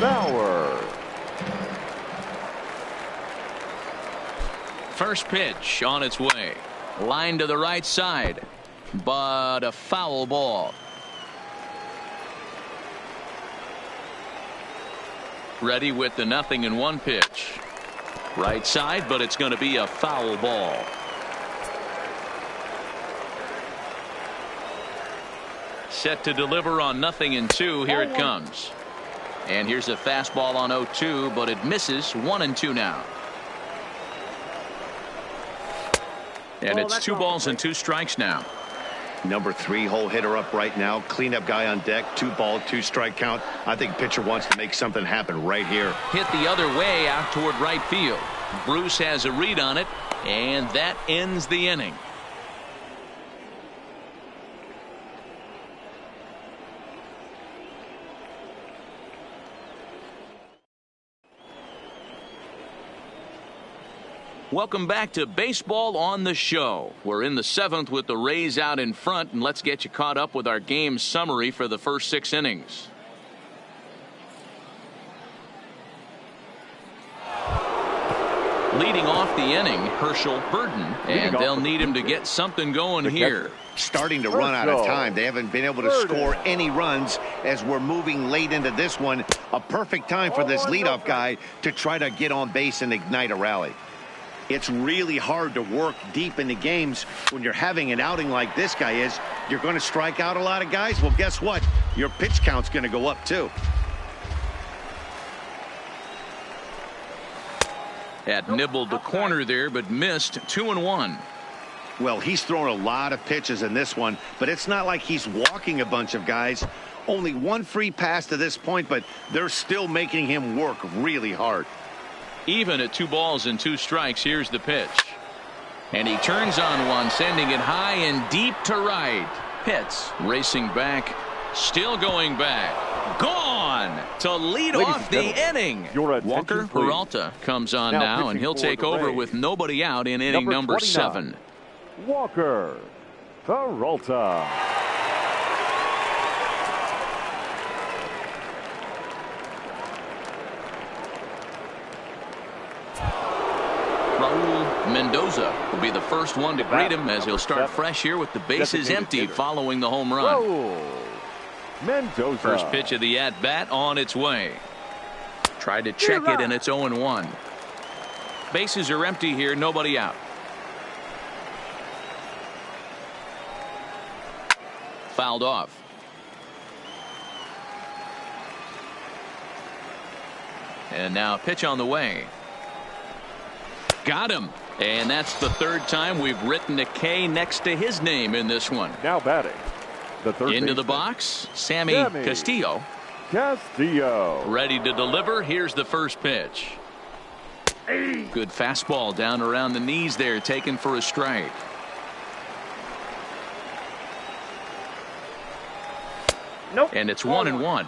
Bauer. First pitch on its way. Line to the right side, but a foul ball. Ready with the 0-1 pitch. Right side, but it's going to be a foul ball. Set to deliver on 0-2. Here it comes. And here's a fastball on 0-2, but it misses. 1-2 now. And it's 2 balls and 2 strikes now. Number 3 hole hitter up right now. Cleanup guy on deck. 2 ball, 2 strike count. I think pitcher wants to make something happen right here. Hit the other way out toward right field. Bruce has a read on it, and that ends the inning. Welcome back to Baseball on the Show. We're in the 7th with the Rays out in front, and let's get you caught up with our game summary for the first 6 innings. Leading off the inning, Herschel Burden, and they'll need him to get something going here. Starting to run out of time. They haven't been able to score any runs as we're moving late into this one. A perfect time for this leadoff guy to try to get on base and ignite a rally. It's really hard to work deep into games when you're having an outing like this guy is. You're going to strike out a lot of guys. Well, guess what? Your pitch count's going to go up too. Had nibbled the corner there, but missed. 2-1. Well, he's thrown a lot of pitches in this one, but it's not like he's walking a bunch of guys. Only one free pass to this point, but they're still making him work really hard. Even at 2 balls and 2 strikes, here's the pitch. And he turns on one, sending it high and deep to right. Pitts racing back, still going back. Gone to lead off the inning. Walker Peralta comes on now and he'll take over with nobody out in inning number 7. Walker Peralta. Raul Mendoza will be the first one to greet him as he'll start fresh here with the bases empty following the home run. Raul Mendoza. First pitch of the at-bat on its way. Tried to check it, and it's 0-1. Bases are empty here, nobody out. Fouled off. And now a pitch on the way. Got him. And that's the 3rd time we've written a K next to his name in this one. Now batting. The third into the baseman, box, Sammy Castillo. Ready to deliver. Here's the first pitch. Good fastball down around the knees there, taken for a strike. Nope. And it's 1-1.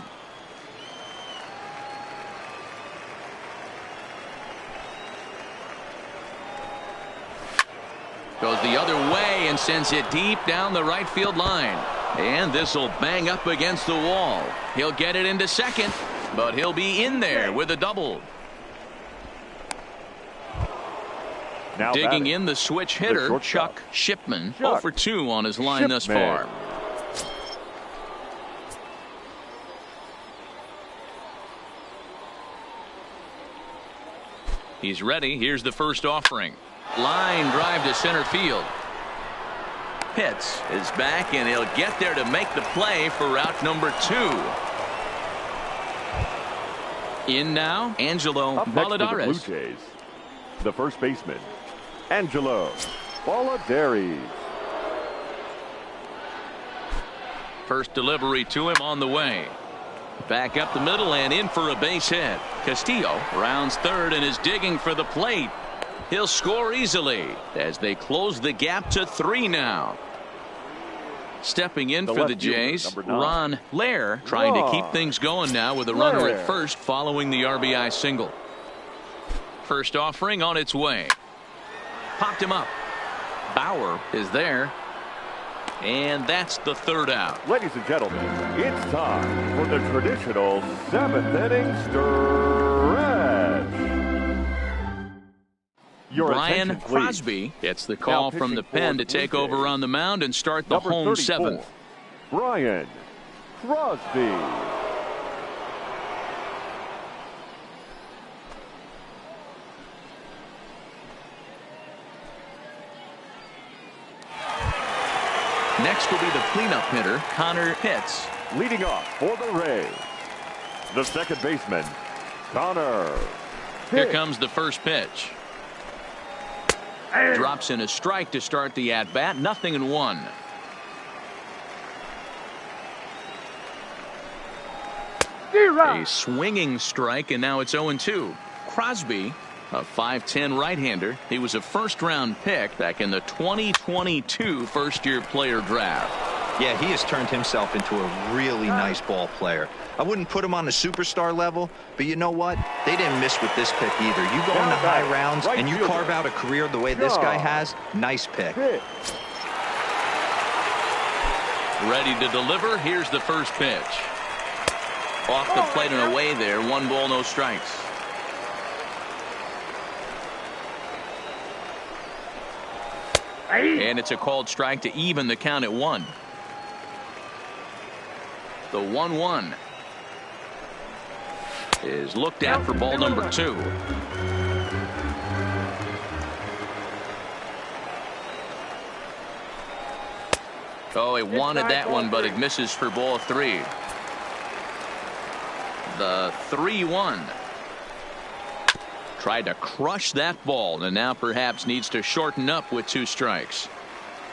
Goes the other way and sends it deep down the right field line. And this will bang up against the wall. He'll get it into second, but he'll be in there with a double. Now digging in the switch hitter, Chuck Shipman. 0 for 2 on his line thus far. He's ready. Here's the first offering. Line drive to center field. Pitts is back, and he'll get there to make the play for route number 2. In now, Angelo Valladares. Blue Jays, the first baseman, Angelo Valladares. First delivery to him on the way. Back up the middle and in for a base hit. Castillo rounds third and is digging for the plate. He'll score easily as they close the gap to 3 now. Stepping in for the Jays, Ron Lair trying to keep things going now with a runner at first following the RBI single. First offering on its way. Popped him up. Bauer is there. And that's the 3rd out. Ladies and gentlemen, it's time for the traditional 7th inning stretch. Brian Crosby gets the call from the pen to take over on the mound and start the home 7th. Brian Crosby. Next will be the cleanup hitter, Connor Pitts. Leading off for the Rays, the second baseman, Connor Pitts. Here comes the first pitch. Drops in a strike to start the at-bat. 0-1. A swinging strike, and now it's 0-2. Crosby, a 5'10" right-hander. He was a first-round pick back in the 2022 first-year player draft. Yeah, he has turned himself into a really nice ball player. I wouldn't put him on the superstar level, but you know what? They didn't miss with this pick either. You go into high rounds and you carve out a career the way this guy has. Nice pick. Ready to deliver. Here's the first pitch. Off the plate and away there. 1 ball, no strikes. And it's a called strike to even the count at 1. The 1-1 is looked at for ball number 2. Oh, he wanted that one, but it misses for ball 3. The 3-1. Tried to crush that ball, and now perhaps needs to shorten up with 2 strikes.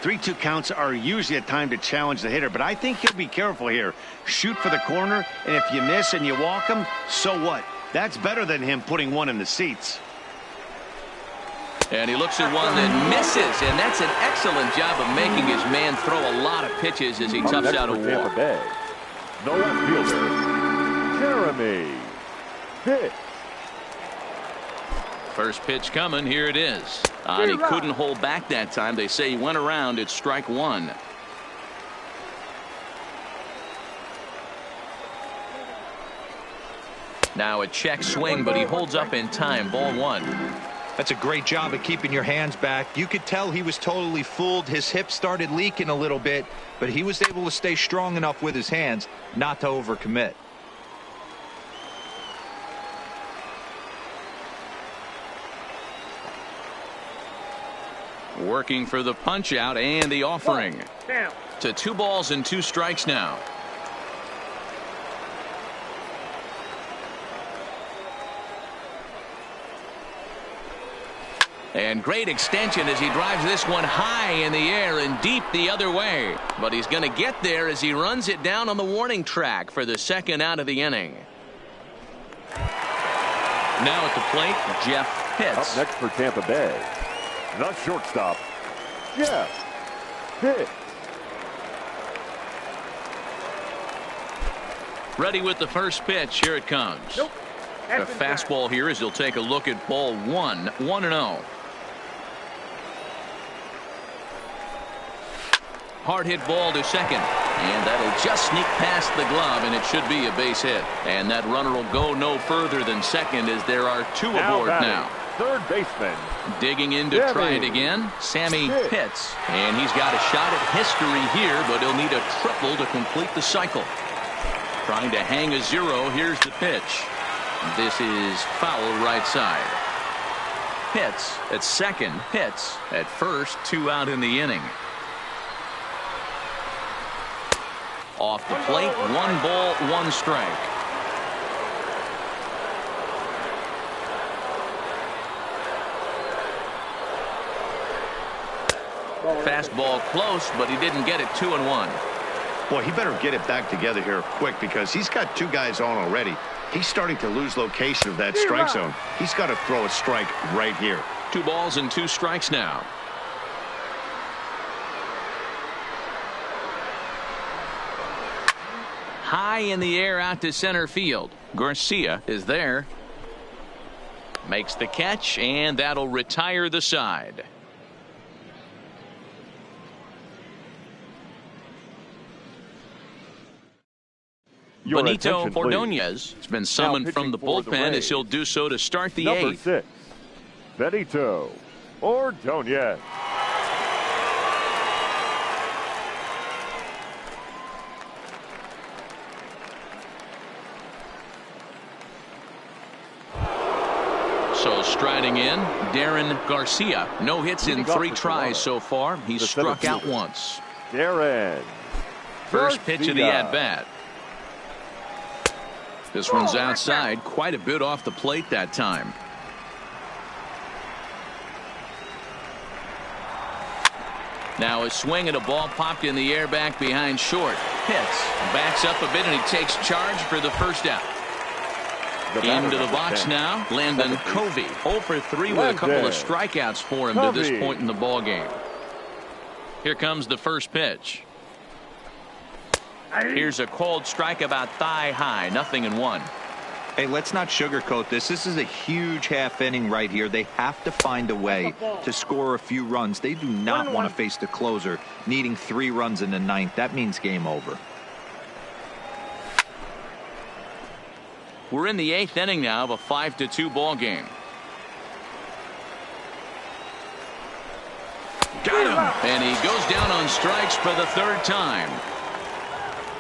3-2 counts are usually a time to challenge the hitter, but I think he'll be careful here. Shoot for the corner, and if you miss and you walk him, so what? That's better than him putting one in the seats. And he looks at one that misses, and that's an excellent job of making his man throw a lot of pitches as he toughs out a walk. The left fielder, Jeremy Pitts. First pitch coming. Here it is. And he couldn't hold back that time. They say he went around. It's strike one. Now a check swing, but he holds up in time. Ball one. That's a great job of keeping your hands back. You could tell he was totally fooled. His hip started leaking a little bit, but he was able to stay strong enough with his hands not to overcommit. Working for the punch out and the offering. To 2 balls and 2 strikes now. And great extension as he drives this one high in the air and deep the other way. But he's going to get there as he runs it down on the warning track for the second out of the inning. Now at the plate, Jeff Pitts. Up next for Tampa Bay, the shortstop, Jeff Pitts. Ready with the first pitch. Here it comes. Nope. A fastball here as he'll take a look at ball 1. 1-0. Hard hit ball to second, and that'll just sneak past the glove, and it should be a base hit. And that runner will go no further than second as there are 2 aboard now. Third baseman. Digging in to try it again, Sammy Pitts. And he's got a shot at history here, but he'll need a triple to complete the cycle. Trying to hang a 0. Here's the pitch. This is foul right side. Pitts at second. Pitts at first. 2 out in the inning. Off the plate, 1 ball, 1 strike. Fastball close, but he didn't get it. 2-1. Boy, he better get it back together here quick because he's got 2 guys on already. He's starting to lose location of that strike zone. He's got to throw a strike right here. 2 balls and 2 strikes now. High in the air out to center field. Garcia is there. Makes the catch, and that'll retire the side. Benito Ordonez has been summoned from the bullpen as he'll do so to start the 8th. Number 6, Benito Ordonez. So striding in, Darren Garcia. No hits in 3 tries so far. He's struck out once. Darren. First pitch of the at-bat. This one's outside, quite a bit off the plate that time. Now a swing and a ball popped in the air back behind short. Pitts backs up a bit and he takes charge for the first out. Into the box now, Landon Covey. 0 for 3 with a couple of strikeouts for him to this point in the ball game. Here comes the first pitch. Here's a called strike about thigh high. 0-1. Hey, let's not sugarcoat this. This is a huge half inning right here. They have to find a way to score a few runs. They do not want to face the closer needing 3 runs in the 9th. That means game over. We're in the 8th inning now of a 5-2 ball game. Got him. And he goes down on strikes for the 3rd time.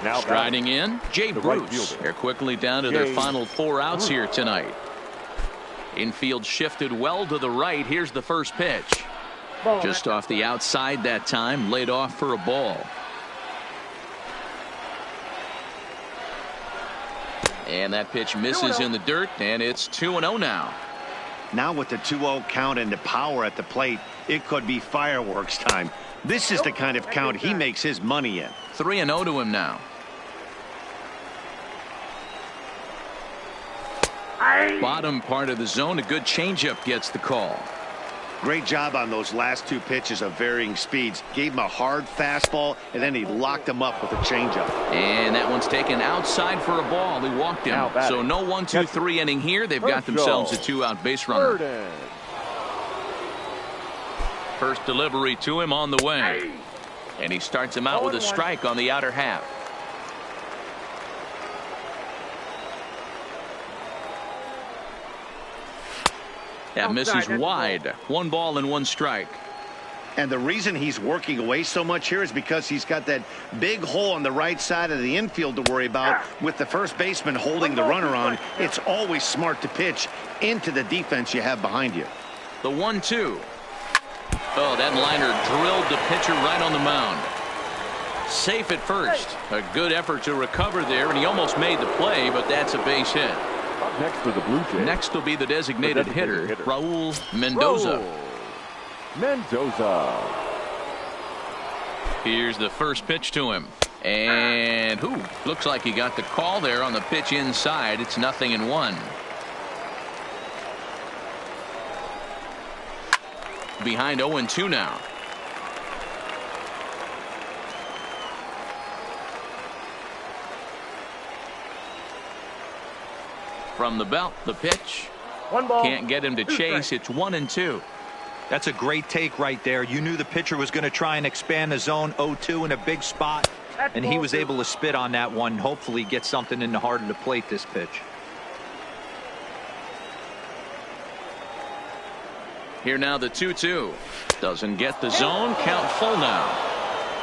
Now striding in, Jay Bruce. They're quickly down to their final 4 outs here tonight. Infield shifted well to the right. Here's the first pitch. Just off the outside that time, laid off for a ball. And that pitch misses in the dirt, and it's 2-0 now. Now with the 2-0 count and the power at the plate, it could be fireworks time. This is the kind of count he makes his money in. 3-0 to him now. Bottom part of the zone, a good changeup gets the call. Great job on those last 2 pitches of varying speeds. Gave him a hard fastball, and then he locked him up with a changeup. And that one's taken outside for a ball. He walked him. So no 1-2-3 inning here. They've got themselves a 2-out base runner. First delivery to him on the way. And he starts him out with a strike on the outer half. That misses wide. 1 ball and 1 strike. And the reason he's working away so much here is because he's got that big hole on the right side of the infield to worry about. With the first baseman holding the runner on, it's always smart to pitch into the defense you have behind you. The 1-2. Oh, that liner drilled the pitcher right on the mound. Safe at first. A good effort to recover there, and he almost made the play, but that's a base hit. Up next for the Blue Jays. Next will be the designated hitter, Raul Mendoza. Mendoza. Here's the first pitch to him. And looks like he got the call there on the pitch inside. It's 0-1. Behind 0-2 now. From the belt, the pitch. 1 ball. Can't get him to chase. It's 1-2. That's a great take right there. You knew the pitcher was going to try and expand the zone. 0-2 in a big spot. And he was able to spit on that one. Hopefully get something in the heart of the plate this pitch. Here now the 2-2. Doesn't get the zone. Count full now.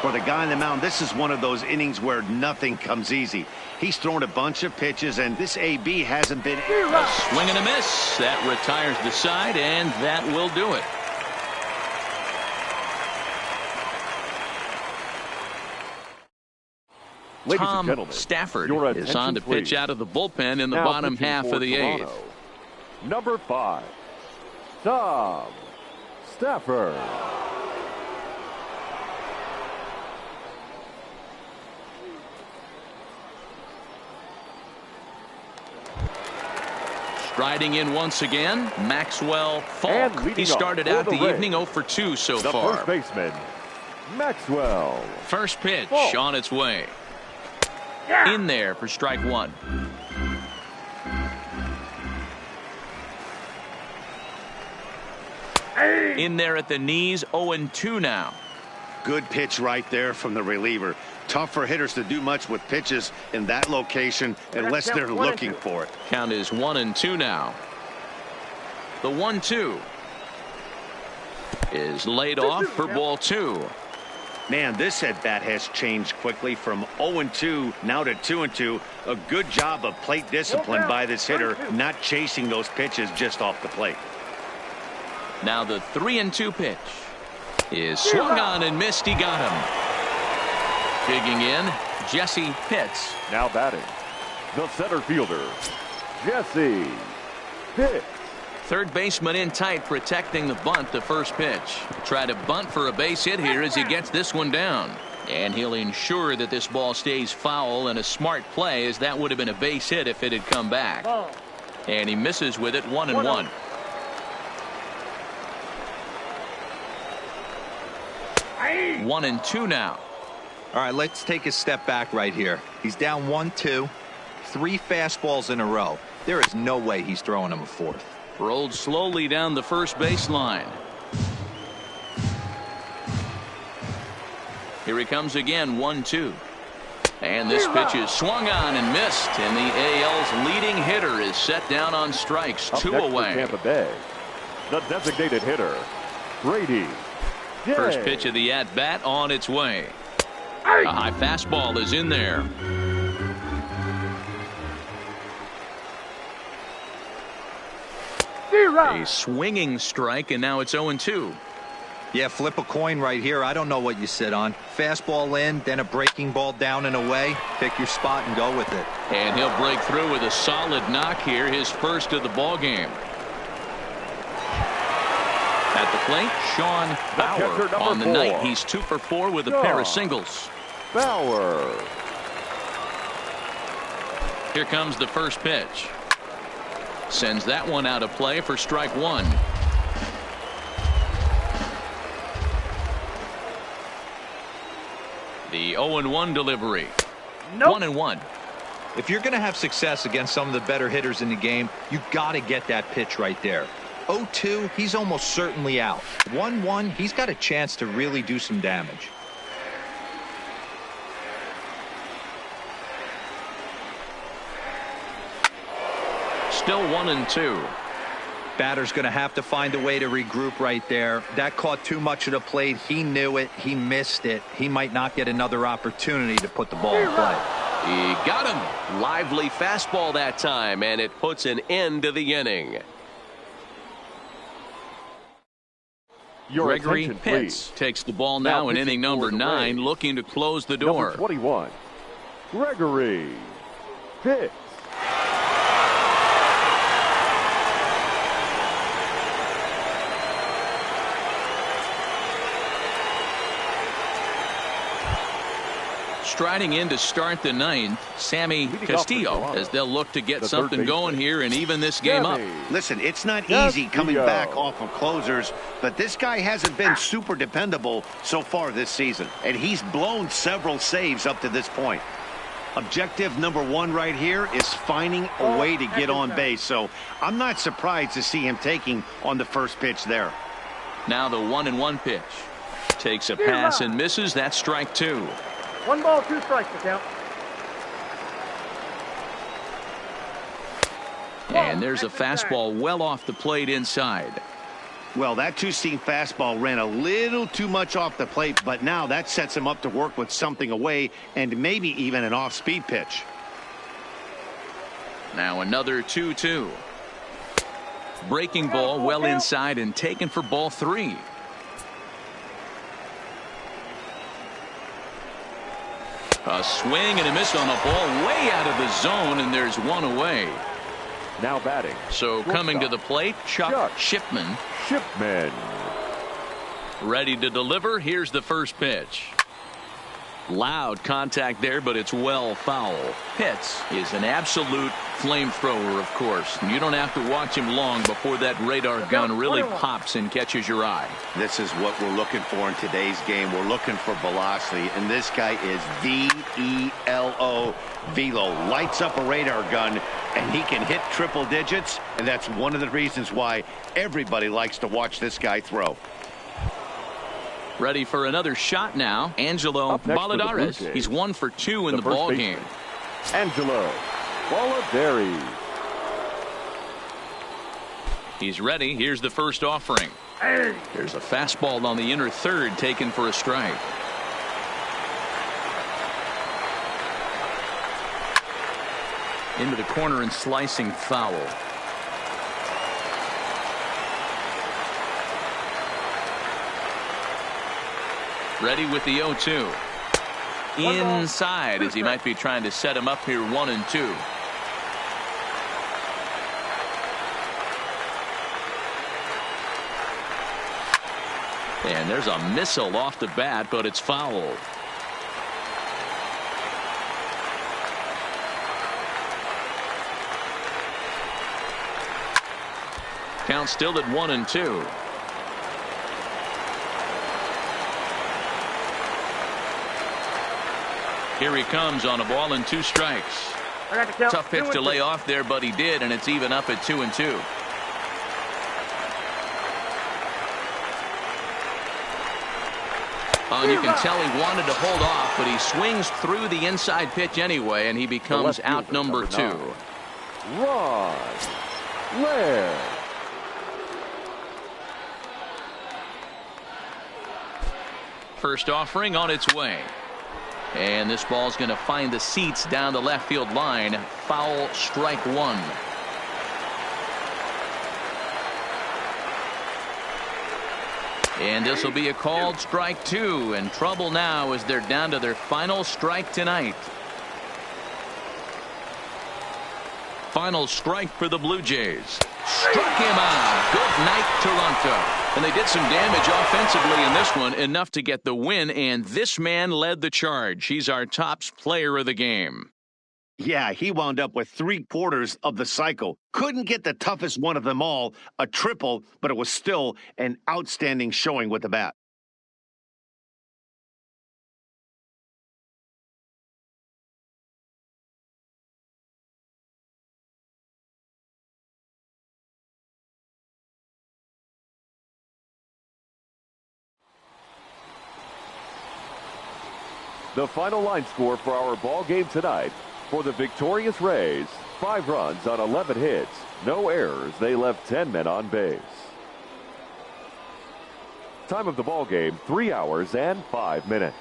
For the guy on the mound, this is one of those innings where nothing comes easy. He's thrown a bunch of pitches, and this AB hasn't been. A swing and a miss. That retires the side, and that will do it. Ladies Tom and gentlemen, Stafford your is on to pitch please. out of the bullpen in the Now bottom pitching half for of the Toronto, 8th. Number 5, Tom Stafford. Striding in once again, Maxwell Falk. He started out the evening 0 for 2 so far. The first baseman, Maxwell. First pitch on its way. In there for strike 1. In there at the knees, 0-2 now. Good pitch right there from the reliever. Tough for hitters to do much with pitches in that location unless they're looking for it. Count is 1-2 now. The 1-2 is laid off for ball 2. Man, this at bat has changed quickly from 0-2 now to 2-2. A good job of plate discipline by this hitter, not chasing those pitches just off the plate. Now the 3-2 pitch is swung on and missed. He got him. Digging in, Jesse Pitts. Now batting, the center fielder, Jesse Pitts. Third baseman in tight, protecting the bunt. The first pitch. Try to bunt for a base hit here as he gets this one down. And he'll ensure that this ball stays foul, and a smart play, as that would have been a base hit if it had come back. And he misses with it. 1-1. One and 2 now. All right, let's take a step back right here. He's down 1-2, 3 fastballs in a row. There is no way he's throwing him a 4th. Rolled slowly down the first baseline. Here he comes again, 1-2. And this pitch is swung on and missed. And the AL's leading hitter is set down on strikes. 2 away. Tampa Bay, the designated hitter, Brady Gay. First pitch of the at-bat on its way. A high fastball is in there. A swinging strike, and now it's 0-2. Yeah, flip a coin right here. I don't know what you sit on. Fastball in, then a breaking ball down and away. Pick your spot and go with it. And he'll break through with a solid knock here, his first of the ball game. At the plate, Sean Bauer. On the night, he's 2 for 4 with a pair of singles. Bauer. Here comes the first pitch. Sends that one out of play for strike one. The 0-1 delivery. Nope. 1-1. If you're going to have success against some of the better hitters in the game, you got to get that pitch right there. 0-2, he's almost certainly out. 1-1, he's got a chance to really do some damage. Still 1-2. Batter's going to have to find a way to regroup right there. That caught too much of the plate. He knew it. He missed it. He might not get another opportunity to put the ball in play. He got him. Lively fastball that time, and it puts an end to the inning. Gregory Pitts takes the ball now in inning number 9, looking to close the door. Number 21, Gregory Pitts. Striding in to start the 9th, Sammy Castillo, as they'll look to get something going here and even this game up. Listen, it's not easy coming back off of closers, but this guy hasn't been super dependable so far this season, and he's blown several saves up to this point. Objective number 1 right here is finding a way to get on base, so I'm not surprised to see him taking on the first pitch there. Now the 1-1 pitch. Takes a pass and misses. That's strike 2. 1 ball, 2 strikes to count. And there's a fastball well off the plate inside. Well, that two-seam fastball ran a little too much off the plate, but now that sets him up to work with something away and maybe even an off-speed pitch. Now another 2-2. Breaking ball well inside and taken for ball 3. A swing and a miss on a ball way out of the zone, and there's one away. Now batting. So coming to the plate, Chuck Shipman. Ready to deliver. Here's the first pitch. Loud contact there, but it's well foul. Pitts is an absolute flamethrower, of course. You don't have to watch him long before that radar gun really pops and catches your eye. This is what we're looking for in today's game. We're looking for velocity, and this guy is V-E-L-O, velo. Lights up a radar gun, and he can hit triple digits, and that's one of the reasons why everybody likes to watch this guy throw. Ready for another shot now. Angelo Balladares. He's 1 for 2 in the ball game. Angelo Balladares. He's ready. Here's the first offering. There's a fastball on the inner third taken for a strike. Into the corner and slicing foul. Ready with the 0-2. Inside as he might be trying to set him up here 1-2. And there's a missile off the bat, but it's fouled. Count still at 1-2. Here he comes on a ball and 2 strikes. Tough pitch to lay off there, but he did, and it's even up at 2-2. Oh, and you can tell he wanted to hold off, but he swings through the inside pitch anyway, and he becomes out number 2. Rod Laird. First offering on its way. And this ball's going to find the seats down the left field line. Foul, strike 1. And this will be a called strike 2. And trouble now as they're down to their final strike tonight. Final strike for the Blue Jays. Struck him out. Good night, Toronto. And they did some damage offensively in this one, enough to get the win, and this man led the charge. He's our top player of the game. Yeah, he wound up with 3/4 of the cycle. Couldn't get the toughest one of them all, a triple, but it was still an outstanding showing with the bat. The final line score for our ball game tonight: for the victorious Rays, 5 runs on 11 hits, no errors. They left 10 men on base. Time of the ball game, 3 hours and 5 minutes.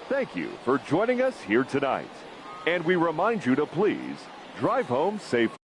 Thank you for joining us here tonight, and we remind you to please drive home safely.